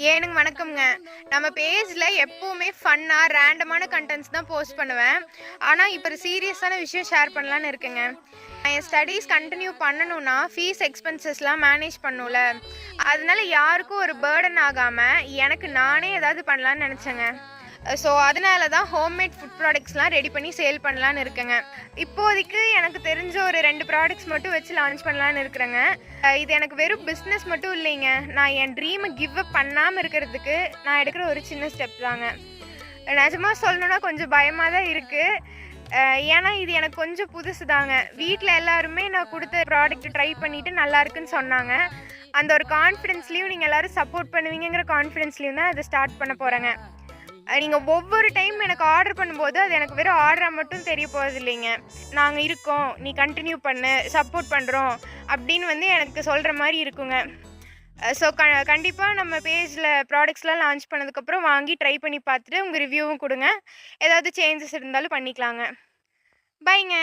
ஏனுங்க வணக்கம்ங்க. நம்ம பேஜ்ல எப்பவுமே ஃபன்னா, ரேண்டமான கன்டென்ட்ஸ் தான் போஸ்ட் பண்ணுவேன். ஆனா, இப்ப ஒரு சீரியஸான விஷயம் ஷேர் பண்ணலான்னு இருக்கேங்க. நான் என் ஸ்டடீஸ் கன்டின்யூ பண்ணணும்னா, ஃபீஸ் எக்ஸ்பென்சஸ்லாம் மேனேஜ் பண்ணணும்ல. அதனால யாருக்கும் ஒரு பர்டன் ஆகாம, எனக்கு நானே ஏதாவது பண்ணலான்னு நெனச்சேங்க. அதனால தான் ஹோம்மேட் ஃபுட் ப்ராடக்ட்ஸ்லாம் ரெடி பண்ணி சேல் பண்ணலான்னு இருக்கேங்க. இப்போதைக்கு எனக்கு தெரிஞ்ச ஒரு 2 ப்ராடக்ட்ஸ் மட்டும் வச்சு லான்ச் பண்ணலான்னு இருக்கிறேங்க. இது எனக்கு வெறும் பிஸ்னஸ் மட்டும் இல்லைங்க. நான் என் ட்ரீமை கிவ் அப் பண்ணாம இருக்கிறதுக்கு நான் எடுக்கிற ஒரு சின்ன ஸ்டெப் தாங்க. நிஜமா சொல்லணும்னா கொஞ்சம் பயமா தான் இருக்கு. ஏன்னா இது எனக்கு கொஞ்சம் புதுசு தாங்க. வீட்ல எல்லாருமே நான் குடுத்த ப்ராடக்ட் ட்ரை பண்ணிட்டு நல்லா இருக்குன்னு சொன்னாங்க. அந்த ஒரு கான்ஃபிடன்ஸ்லயும் நீங்க எல்லாரும் சப்போர்ட் பண்ணுவீங்கங்கிற கான்ஃபிடன்ஸ்லயும் தான் அத ஸ்டார்ட் பண்ண போறேங்க. நீங்க ஒவ்வொரு டைம் எனக்கு ஆர்டர் பண்ணும்போது, அது எனக்கு வெறும் ஆர்டரா மட்டும் தெரிய போறதில்லைங்க. நாங்க இருக்கோம், நீ கன்டின்யூ பண்ணு, சப்போர்ட் பண்றோம் அப்படின்னு வந்து எனக்கு சொல்ற மாரி இருக்குங்க. அ ஸோ க கண்டிப்பா நம்ம பேஜ்ல ப்ராடக்ட்ஸ்லாம் லான்ச் பண்ணதுக்கப்புறம் வாங்கி ட்ரை பண்ணி பார்த்துட்டு உங்க ரிவ்யூவும் குடுங்க. ஏதாவது சேஞ்சஸ் இருந்தாலும் பண்ணிக்கலாங்க. பாய்ங்க.